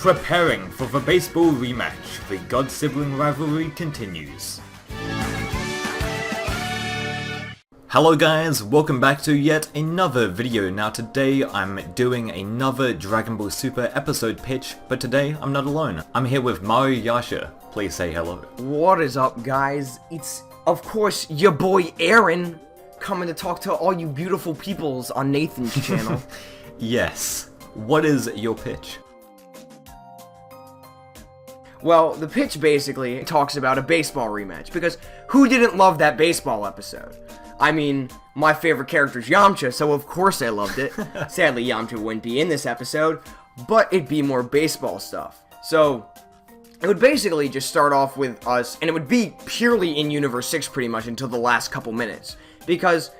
Preparing for the baseball rematch, the god-sibling rivalry continues. Hello guys, welcome back to yet another video. Now today I'm doing another Dragon Ball Super episode pitch, but today I'm not alone. I'm here with Maroyasha. Please say hello. What is up guys? It's, of course, your boy Aaron, coming to talk to all you beautiful peoples on Nathan's channel. Yes. What is your pitch? Well, the pitch basically talks about a baseball rematch, because who didn't love that baseball episode? I mean, my favorite character is Yamcha, so of course I loved it. Sadly, Yamcha wouldn't be in this episode, but it'd be more baseball stuff. So, it would basically just start off with us, and it would be purely in Universe 6 pretty much until the last couple minutes. Because,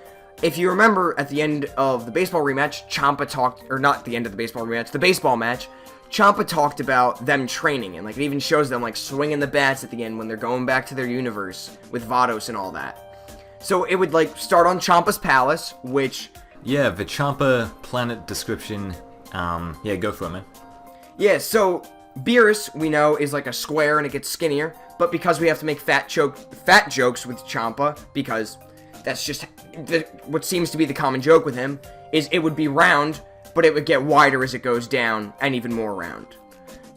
if you remember, at the end of the baseball rematch, Champa talked, or not the end of the baseball rematch, the baseball match, Champa talked about them training, and like it even shows them like swinging the bats at the end when they're going back to their universe with Vados and all that. So it would like start on Champa's palace, which... Yeah, the Champa planet description, yeah, go for it, man. Yeah, so Beerus, we know, is like a square and it gets skinnier, but because we have to make fat jokes with Champa, because that's just what seems to be the common joke with him, is it would be round, but it would get wider as it goes down, and even more round.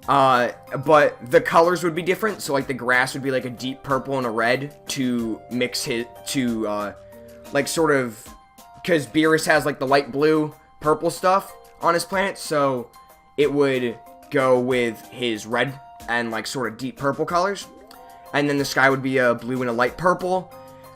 But the colors would be different, so like the grass would be like a deep purple and a red to mix like sort of, because Beerus has like the light blue, purple stuff on his planet, so it would go with his red and like sort of deep purple colors. And then the sky would be a blue and a light purple.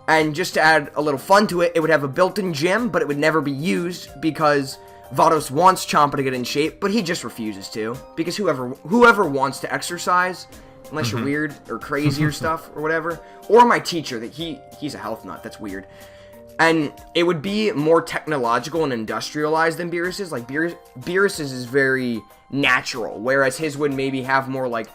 And just to add a little fun to it, it would have a built-in gym, but it would never be used because Vados wants Champa to get in shape, but he just refuses to, because whoever wants to exercise, unless you're weird or crazy or stuff or whatever, or my teacher, that he's a health nut, that's weird. And it would be more technological and industrialized than Beerus's. Like Beerus's is very natural, whereas his would maybe have more like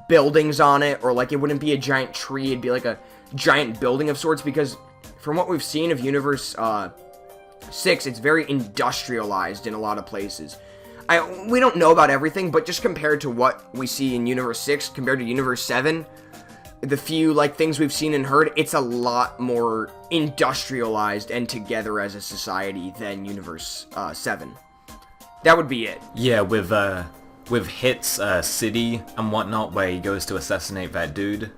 buildings on it, or like it wouldn't be a giant tree, it'd be like a giant building of sorts, because from what we've seen of Universe 6, it's very industrialized in a lot of places. We don't know about everything, but just compared to what we see in Universe 6 compared to Universe 7, the few like things we've seen and heard, it's a lot more industrialized and together as a society than Universe 7. That would be it. Yeah, with Hit's city and whatnot, where he goes to assassinate that dude.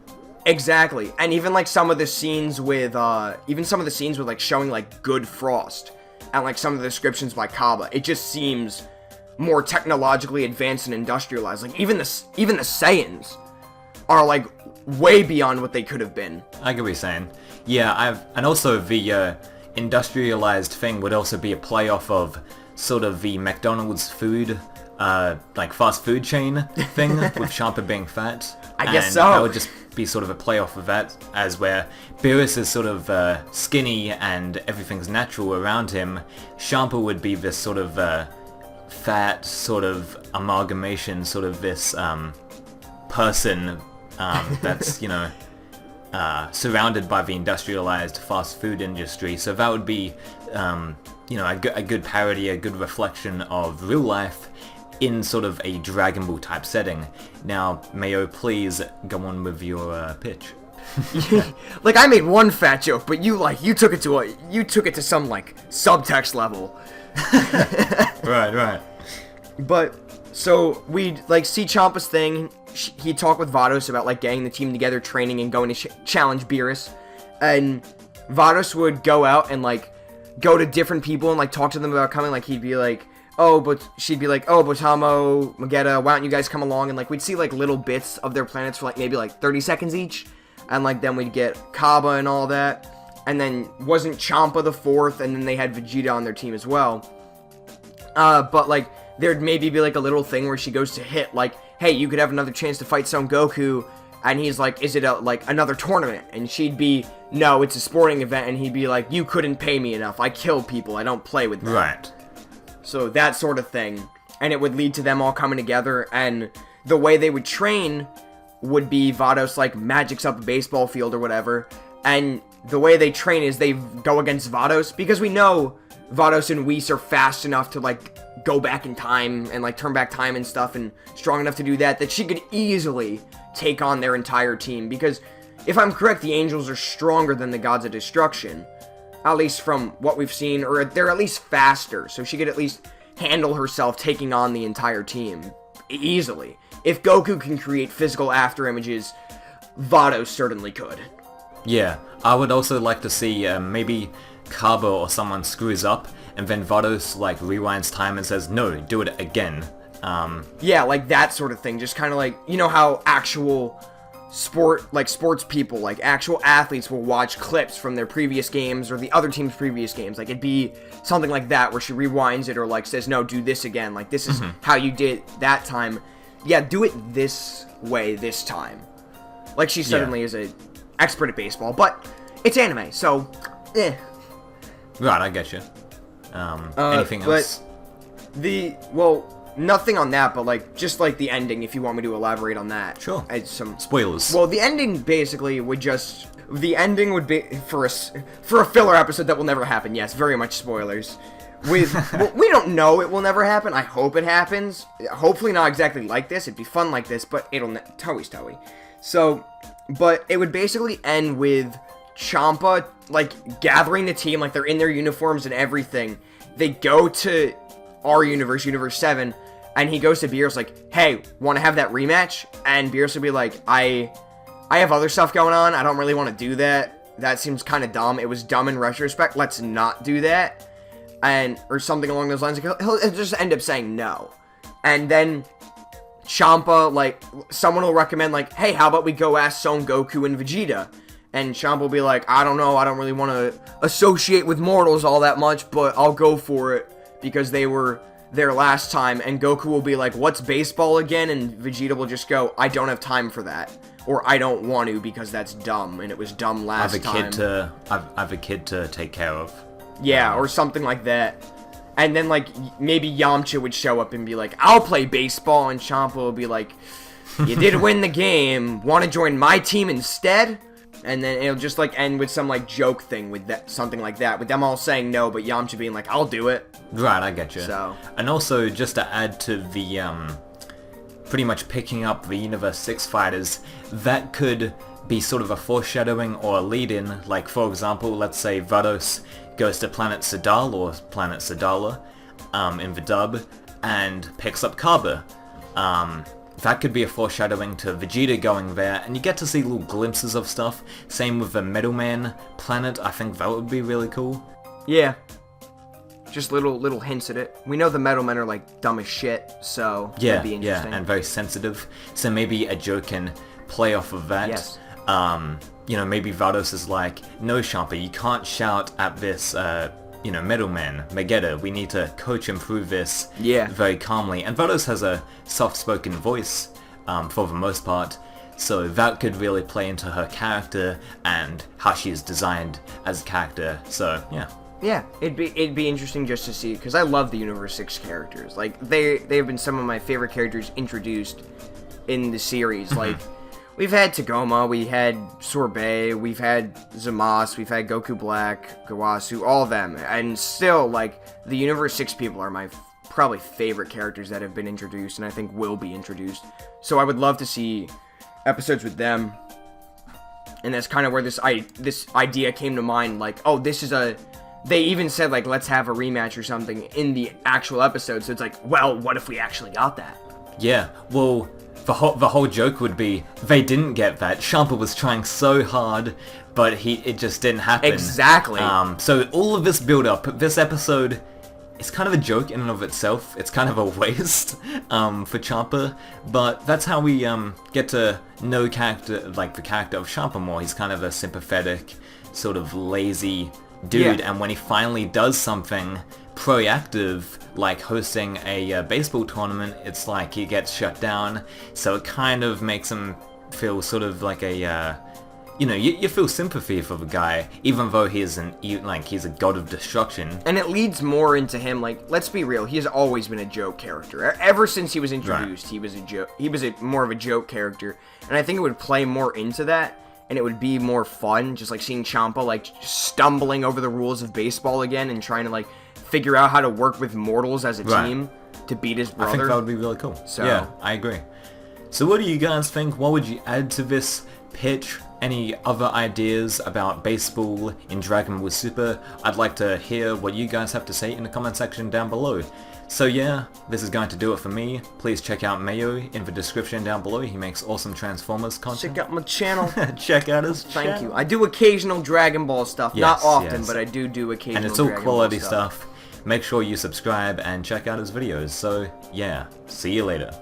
Exactly, and even like some of the scenes with like showing like good frost, and like some of the descriptions by Kaba, it just seems more technologically advanced and industrialized. Like even the Saiyans are like way beyond what they could have been. I get what you're saying. Yeah, and also the industrialized thing would also be a play off of sort of the McDonald's food, like fast food chain thing with Champa being fat. I guess so. That would just be sort of a play off of that, as where Beerus is sort of skinny and everything's natural around him. Champa would be this sort of fat sort of amalgamation, sort of this person that's, you know, surrounded by the industrialized fast food industry. So that would be, you know, a good parody, a good reflection of real life in sort of a Dragon Ball type setting. Now, Mayo, please go on with your pitch. Like I made one fat joke, but you took it to some like subtext level. Right. But so we'd like see Champa's thing. He'd talk with Vados about like getting the team together, training, and going to challenge Beerus. And Vados would go out and like go to different people and like talk to them about coming. Like he'd be like, she'd be like, Botamo, Magetta, why don't you guys come along? And like we'd see like little bits of their planets for like maybe like 30 seconds each, and like then we'd get Kaba and all that, and then wasn't Champa the fourth, and then they had Vegeta on their team as well. But like there'd maybe be like a little thing where she goes to hit like, hey, you could have another chance to fight Son Goku, and he's like, is it like another tournament? And she'd be, no, it's a sporting event, and he'd be like, you couldn't pay me enough, I kill people, I don't play with them. Right. So that sort of thing, and it would lead to them all coming together, and the way they would train would be Vados like magics up a baseball field or whatever, and the way they train is they go against Vados, because we know Vados and Whis are fast enough to like go back in time and, like, turn back time and stuff and strong enough to do that she could easily take on their entire team. Because, if I'm correct, the angels are stronger than the gods of destruction. At least from what we've seen, or they're at least faster. So she could at least handle herself taking on the entire team easily. If Goku can create physical after images, Vados certainly could. Yeah, I would also like to see maybe Kaba or someone screws up, and then Vados like rewinds time and says, no, do it again. Yeah, like that sort of thing. Just kind of like, you know how actual sports people, like actual athletes will watch clips from their previous games or the other team's previous games. Like, it'd be something like that where she rewinds it or like says, no, do this again. Like, this is how you did that time. Yeah, do it this way this time. Like, she suddenly is a expert at baseball, but it's anime, so Right, I get you. Anything else? Nothing on that, but like just like the ending, if you want me to elaborate on that. Sure. Some spoilers. Well, the ending basically would be for a filler episode that will never happen. Yes, very much spoilers. We don't know it will never happen. I hope it happens. Hopefully not exactly like this. It'd be fun like this, but it'll Toey. So, but it would basically end with Champa like gathering the team, like they're in their uniforms and everything. They go to our universe, Universe 7, and he goes to Beerus like, hey, want to have that rematch? And Beerus would be like, I have other stuff going on. I don't really want to do that. That seems kind of dumb. It was dumb in retrospect. Let's not do that. Or something along those lines. He'll just end up saying no. And then Champa, like, someone will recommend, like, hey, how about we go ask Son Goku and Vegeta? And Champa will be like, I don't know, I don't really want to associate with mortals all that much, but I'll go for it because they were there last time. And Goku will be like, what's baseball again? And Vegeta will just go, I don't have time for that. Or I don't want to because that's dumb, and it was dumb last time. I have a kid to take care of. Yeah, or something like that. And then, like, maybe Yamcha would show up and be like, I'll play baseball, and Champa will be like, you did win the game, want to join my team instead? And then it'll just, like, end with some, like, joke thing with that, something like that, with them all saying no, but Yamcha being like, I'll do it. Right, I get you. So. And also, just to add to the, pretty much picking up the Universe 6 fighters, that could be sort of a foreshadowing or a lead-in. Like, for example, let's say Vados goes to Planet Sadal, or Planet Sadala, in the dub, and picks up Kaba. That could be a foreshadowing to Vegeta going there, and you get to see little glimpses of stuff. Same with the Middleman planet, I think that would be really cool. Yeah. Just little hints at it. We know the Metalmen are, like, dumb as shit, so that'd be interesting. Yeah, and very sensitive. So maybe a joke can play off of that. Yes. You know, maybe Vados is like, no, Champa, you can't shout at this, middleman, Megetta. We need to coach him through this very calmly. And Vados has a soft-spoken voice, for the most part, so that could really play into her character and how she is designed as a character, so, yeah. Yeah, it'd be interesting just to see, because I love the Universe 6 characters. Like, they've been some of my favorite characters introduced in the series, like... We've had Tagoma, we had Sorbet, we've had Zamasu, we've had Goku Black, Gawasu, all of them. And still, like, the Universe 6 people are my probably favorite characters that have been introduced, and I think will be introduced. So I would love to see episodes with them. And that's kind of where this idea came to mind, like, oh, this is a... They even said, like, let's have a rematch or something in the actual episode, so it's like, well, what if we actually got that? Yeah, well... The whole joke would be, they didn't get that. Champa was trying so hard, but it just didn't happen. Exactly. So all of this build-up, this episode, is kind of a joke in and of itself. It's kind of a waste for Champa, but that's how we get to know the character of Champa more. He's kind of a sympathetic, sort of lazy dude, and when he finally does something proactive, like hosting a baseball tournament, it's like he gets shut down, so it kind of makes him feel sort of like a, you feel sympathy for the guy, even though he's a god of destruction. And it leads more into him, like, let's be real, he has always been a joke character. Ever since he was introduced, he was a joke. He was more of a joke character, and I think it would play more into that, and it would be more fun, just like seeing Champa, like, stumbling over the rules of baseball again and trying to, like, figure out how to work with mortals as a Right. team to beat his brother. I think that would be really cool. So- Yeah, I agree. So what do you guys think? What would you add to this pitch? Any other ideas about baseball in Dragon Ball Super? I'd like to hear what you guys have to say in the comment section down below. So yeah, this is going to do it for me. Please check out Mayo in the description down below. He makes awesome Transformers content. Check out my channel. Check out his Thank channel. you. I do occasional Dragon Ball stuff. Not Yes, often, yes. but I do occasional And it's all Dragon Ball quality stuff. Make sure you subscribe and check out his videos. So yeah, see you later.